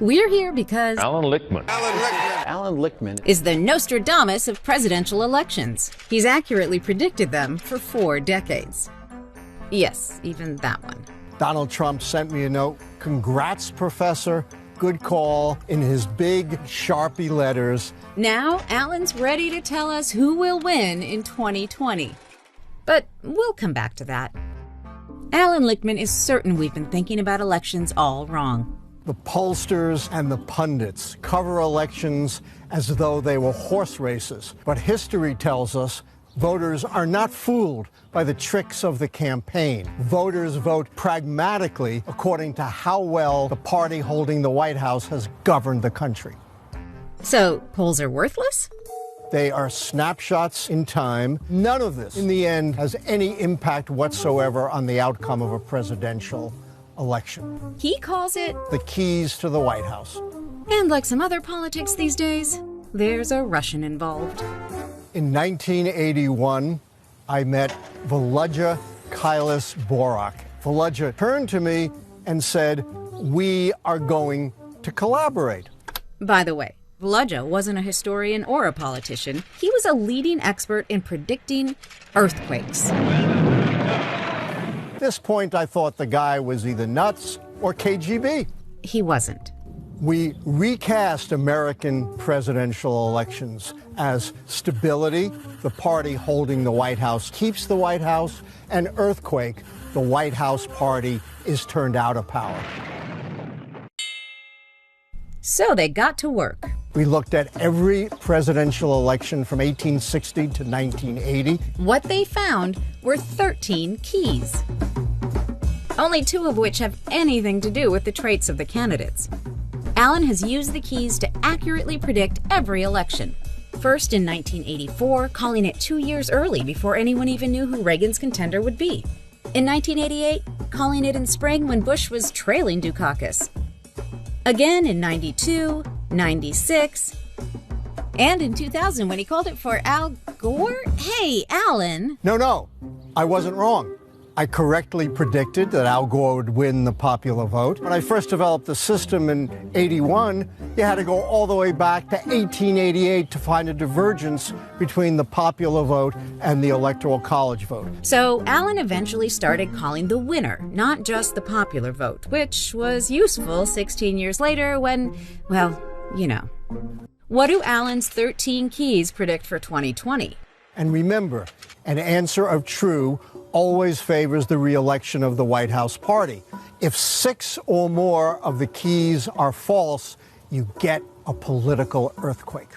We're here because Alan Lichtman. Alan Lichtman is the Nostradamus of presidential elections. He's accurately predicted them for 4 decades. Yes, even that one. Donald Trump sent me a note. Congrats, Professor. Good call, in his big Sharpie letters. Now, Alan's ready to tell us who will win in 2020. But we'll come back to that. Alan Lichtman is certain we've been thinking about elections all wrong. The pollsters and the pundits cover elections as though they were horse races. But history tells us voters are not fooled by the tricks of the campaign. Voters vote pragmatically according to how well the party holding the White House has governed the country. So, polls are worthless? They are snapshots in time. None of this, in the end, has any impact whatsoever on the outcome of a presidential election. He calls it the keys to the White House. And like some other politics these days, there's a Russian involved. In 1981, I met Volodya Kailas-Borak. Volodya turned to me and said, "We are going to collaborate." By the way, Volodya wasn't a historian or a politician. He was a leading expert in predicting earthquakes. At this point, I thought the guy was either nuts or KGB. He wasn't. We recast American presidential elections as stability, the party holding the White House keeps the White House, and earthquake, the White House party is turned out of power. So they got to work. We looked at every presidential election from 1860 to 1980. What they found were 13 keys, only 2 of which have anything to do with the traits of the candidates. Alan has used the keys to accurately predict every election. First in 1984, calling it 2 years early before anyone even knew who Reagan's contender would be. In 1988, calling it in spring when Bush was trailing Dukakis. Again in 92, 96, and in 2000 when he called it for Al Gore. Hey, Alan! No, I wasn't wrong. I correctly predicted that Al Gore would win the popular vote. When I first developed the system in 81, you had to go all the way back to 1888 to find a divergence between the popular vote and the Electoral College vote. So Alan eventually started calling the winner, not just the popular vote, which was useful 16 years later when, well, you know. What do Alan's 13 keys predict for 2020? And remember, an answer of true always favors the re-election of the White House party. If 6 or more of the keys are false, you get a political earthquake.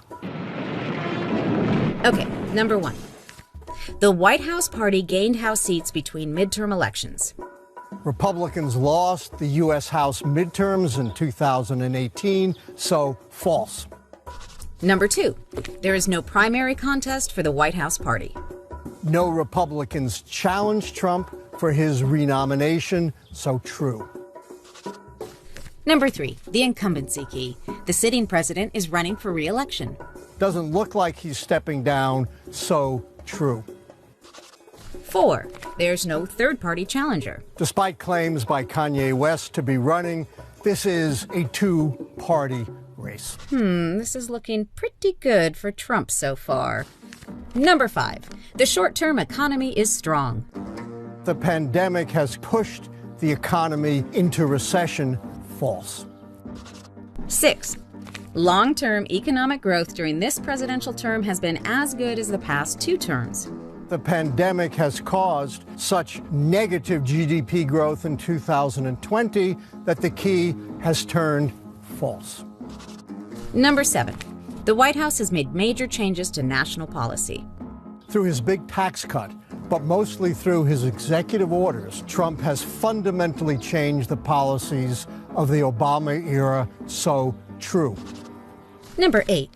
Okay, number 1. The White House party gained House seats between midterm elections. Republicans lost the U.S. House midterms in 2018, so false. Number 2. There is no primary contest for the White House party. No Republicans challenged Trump for his renomination, so true. Number 3, the incumbency key. The sitting president is running for re-election. Doesn't look like he's stepping down, so true. 4, there's no third-party challenger. Despite claims by Kanye West to be running, this is a 2-party race. This is looking pretty good for Trump so far. Number 5, the short-term economy is strong. The pandemic has pushed the economy into recession. False. 6, long-term economic growth during this presidential term has been as good as the past 2 terms. The pandemic has caused such negative GDP growth in 2020 that the key has turned false. Number 7, the White House has made major changes to national policy. Through his big tax cut, but mostly through his executive orders, Trump has fundamentally changed the policies of the Obama era, so true. Number 8,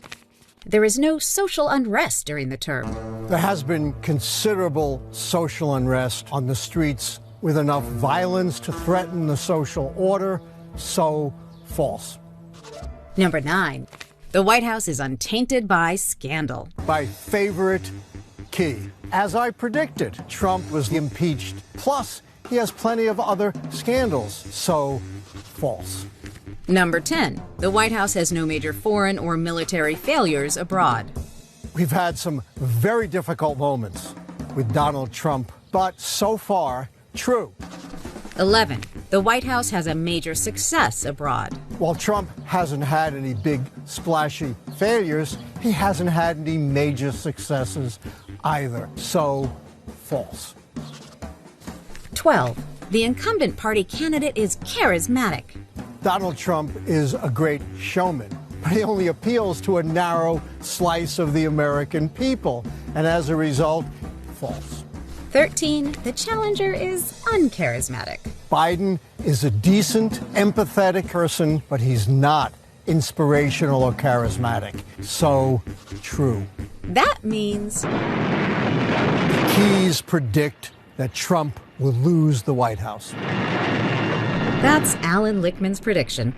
there is no social unrest during the term. There has been considerable social unrest on the streets with enough violence to threaten the social order, so false. Number 9, the White House is untainted by scandal. My favorite key. As I predicted, Trump was impeached. Plus, he has plenty of other scandals, so false. Number 10. The White House has no major foreign or military failures abroad. We've had some very difficult moments with Donald Trump, but so far, true. 11. The White House has a major success abroad. While Trump hasn't had any big, splashy failures, he hasn't had any major successes either. So, false. 12. The incumbent party candidate is charismatic. Donald Trump is a great showman, but he only appeals to a narrow slice of the American people, and as a result, false. 13. The challenger is uncharismatic. Biden is a decent, empathetic person, but he's not inspirational or charismatic. So, true. That means Keys predict that Trump will lose the White House. that's Alan Lichtman's prediction.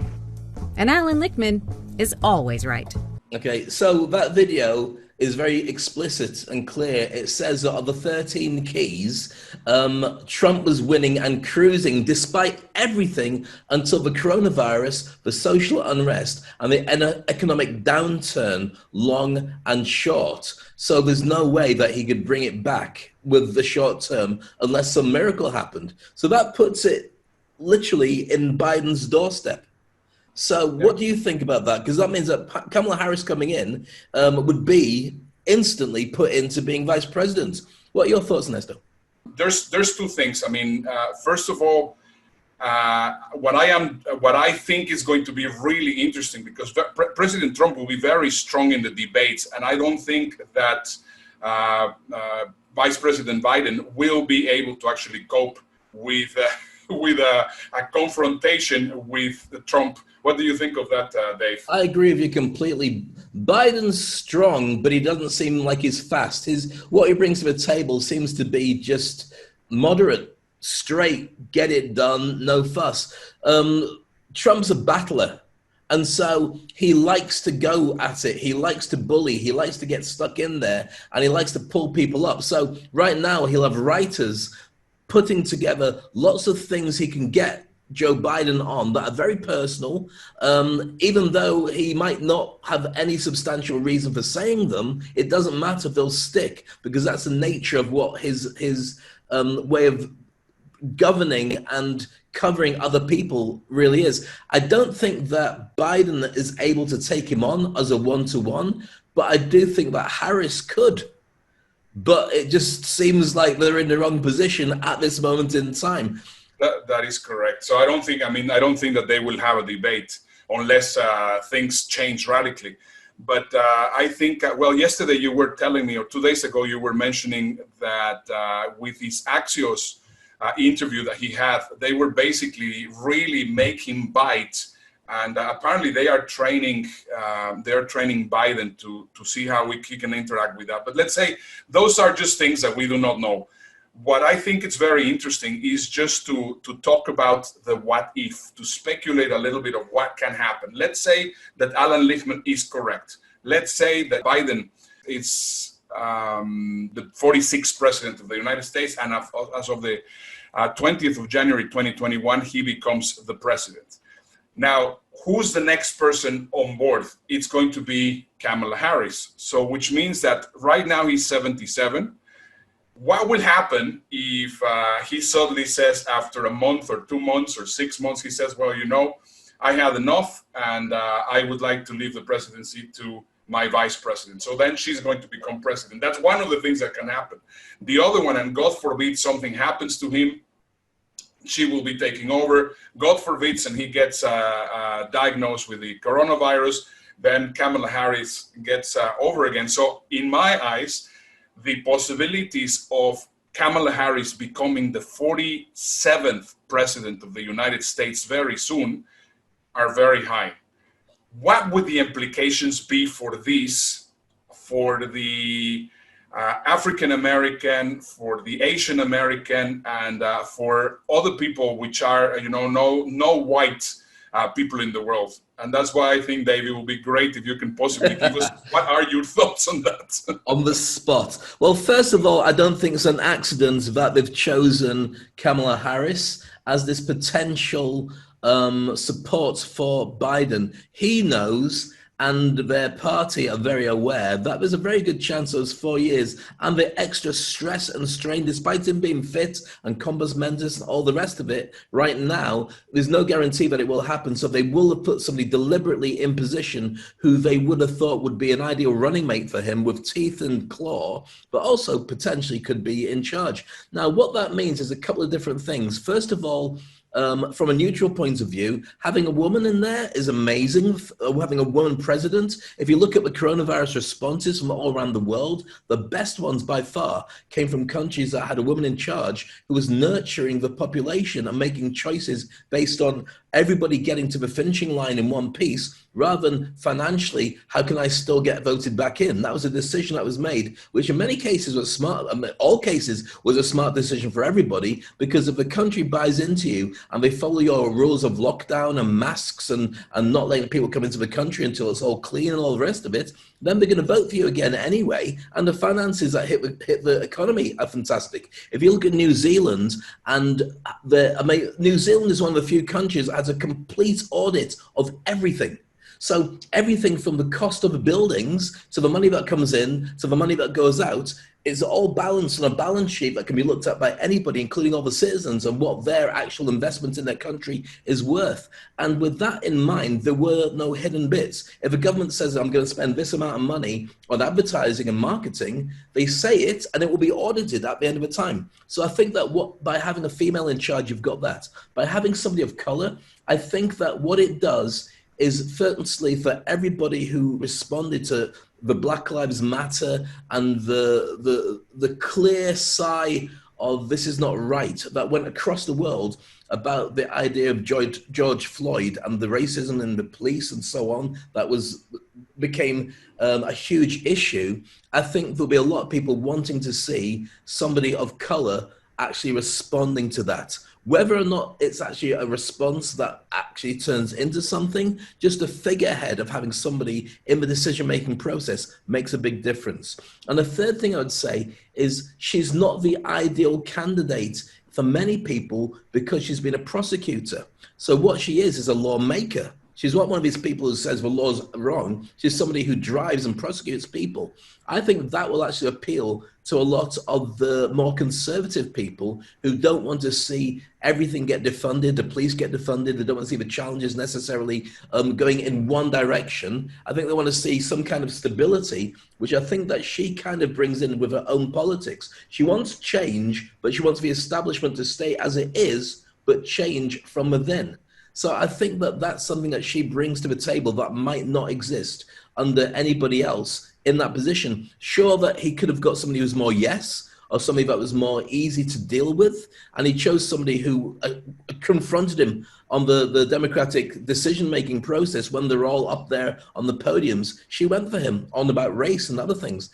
And Alan Lichtman is always right. Okay, so that video is very explicit and clear. It says that of the 13 keys, Trump was winning and cruising despite everything until the coronavirus, the social unrest, and the economic downturn, long and short. So there's no way that he could bring it back with the short term unless some miracle happened. So that puts it literally in Biden's doorstep. So what do you think about that? Because that means that Kamala Harris coming in would be instantly put into being vice president. What are your thoughts, Nestor? There's two things. I mean, first of all, what I think is going to be really interesting, because President Trump will be very strong in the debates, and I don't think that Vice President Biden will be able to actually cope with a confrontation with Trump. What do you think of that, Dave? I agree with you completely. Biden's strong, but he doesn't seem like he's fast. What he brings to the table seems to be just moderate, straight, get it done, no fuss. Trump's a battler, and so he likes to go at it. He likes to bully. He likes to get stuck in there, and he likes to pull people up. So right now he'll have writers putting together lots of things he can get Joe Biden on that are very personal, even though he might not have any substantial reason for saying them. It doesn't matter, they'll stick, because that's the nature of what his way of governing and covering other people really is. I don't think that Biden is able to take him on as a one-to-one, but I do think that Harris could. But it just seems like they're in the wrong position at this moment in time. That is correct. So I don't think that they will have a debate unless things change radically. But I think, well, yesterday you were telling me, or 2 days ago, you were mentioning that with his Axios interview that he had, they were basically really making him bite. And apparently they are training Biden to see how he can interact with that. But let's say those are just things that we do not know. What I think is very interesting is just to talk about the what if, to speculate a little bit of what can happen. Let's say that Alan Lichtman is correct. Let's say that Biden is the 46th president of the United States, and as of the 20th of January 2021, he becomes the president. Now, who's the next person on board? It's going to be Kamala Harris. So, which means that right now he's 77. What will happen if he suddenly says after a month or 2 months or 6 months, he says, well, you know, I had enough and I would like to leave the presidency to my vice president. So then she's going to become president. That's one of the things that can happen. The other one, and God forbid something happens to him, she will be taking over. God forbid, and he gets diagnosed with the coronavirus, then Kamala Harris gets over again. So in my eyes, the possibilities of Kamala Harris becoming the 47th president of the United States very soon are very high. What would the implications be for this, for the African American, for the Asian American, and for other people which are, no white people in the world? And that's why I think, Dave, it will be great if you can possibly give us, what are your thoughts on that? On the spot. Well, first of all, I don't think it's an accident that they've chosen Kamala Harris as this potential support for Biden. He knows, and their party are very aware that there's a very good chance those 4 years and the extra stress and strain, despite him being fit and compos mentis and all the rest of it, right now, there's no guarantee that it will happen. So they will have put somebody deliberately in position who they would have thought would be an ideal running mate for him with teeth and claw, but also potentially could be in charge. Now, what that means is a couple of different things. First of all, from a neutral point of view, having a woman in there is amazing. Having a woman president, if you look at the coronavirus responses from all around the world, the best ones by far came from countries that had a woman in charge who was nurturing the population and making choices based on everybody getting to the finishing line in one piece, rather than financially, how can I still get voted back in? That was a decision that was made, which in many cases was smart. I mean, all cases was a smart decision for everybody, because if the country buys into you and they follow your rules of lockdown and masks and not letting people come into the country until it's all clean and all the rest of it, then they're going to vote for you again anyway. And the finances that hit the economy are fantastic. If you look at New Zealand, and New Zealand is one of the few countries that has a complete audit of everything. So everything from the cost of the buildings to the money that comes in to the money that goes out is all balanced on a balance sheet that can be looked at by anybody, including all the citizens, and what their actual investment in their country is worth. And with that in mind, there were no hidden bits. If a government says, I'm going to spend this amount of money on advertising and marketing, they say it and it will be audited at the end of the time. So I think that by having a female in charge, you've got that. By having somebody of color, I think that what it does is, firstly, for everybody who responded to the Black Lives Matter and the clear sigh of this is not right that went across the world about the idea of George Floyd and the racism in the police and so on, that became a huge issue. I think there'll be a lot of people wanting to see somebody of color actually responding to that. Whether or not it's actually a response that actually turns into something, just a figurehead of having somebody in the decision-making process makes a big difference. And the third thing I would say is she's not the ideal candidate for many people because she's been a prosecutor. So what she is a lawmaker. She's not one of these people who says the law's wrong. She's somebody who drives and prosecutes people. I think that will actually appeal to a lot of the more conservative people who don't want to see everything get defunded, the police get defunded. They don't want to see the challenges necessarily going in one direction. I think they want to see some kind of stability, which I think that she kind of brings in with her own politics. She wants change, but she wants the establishment to stay as it is, but change from within. So I think that that's something that she brings to the table that might not exist under anybody else in that position. Sure that he could have got somebody who's more yes, or somebody that was more easy to deal with, and he chose somebody who confronted him on the democratic decision-making process when they're all up there on the podiums. She went for him on about race and other things.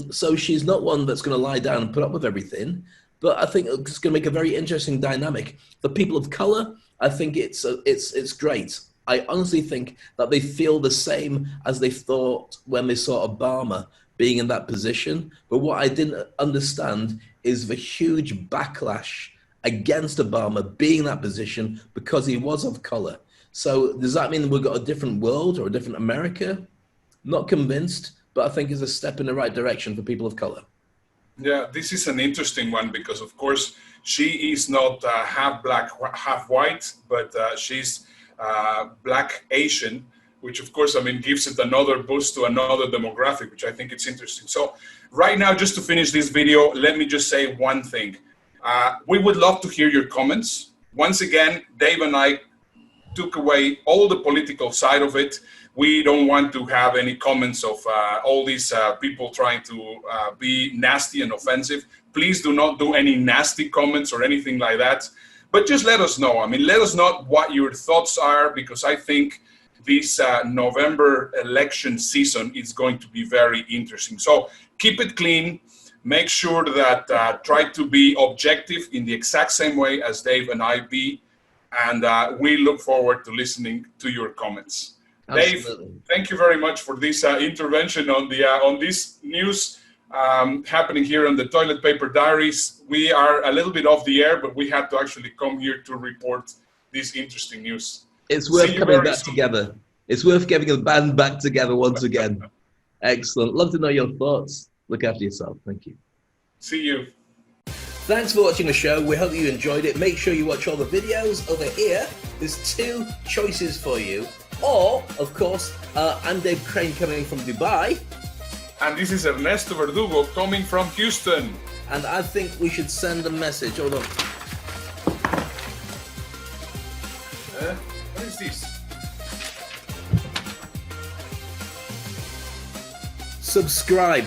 So she's not one that's going to lie down and put up with everything, but I think it's going to make a very interesting dynamic. The people of color, I think it's great. I honestly think that they feel the same as they thought when they saw Obama being in that position. But what I didn't understand is the huge backlash against Obama being in that position because he was of color. So does that mean we've got a different world or a different America? Not convinced, but I think it's a step in the right direction for people of color. Yeah, this is an interesting one because, of course, she is not half black, half white, but she's black Asian, which, of course, I mean, gives it another boost to another demographic, which I think it's interesting. So right now, just to finish this video, let me just say one thing. We would love to hear your comments. Once again, Dave and I took away all the political side of it. We don't want to have any comments of all these people trying to be nasty and offensive. Please do not do any nasty comments or anything like that. But just let us know. I mean, let us know what your thoughts are, because I think this November election season is going to be very interesting. So keep it clean. Make sure that try to be objective in the exact same way as Dave and I be. And we look forward to listening to your comments. Absolutely. Dave, thank you very much for this intervention on this news happening here on the Toilet Paper Diaries. We are a little bit off the air, but we had to actually come here to report this interesting news. It's See worth you coming very back soon. together. It's worth getting the band back together once again. Excellent. Love to know your thoughts. Look after yourself. Thank you. See you. Thanks for watching the show. We hope you enjoyed it. Make sure you watch all the videos over here. There's 2 choices for you. Or, of course, I'm Dave Crane coming from Dubai. And this is Ernesto Verdugo coming from Houston. And I think we should send a message. Hold on. What is this? Subscribe.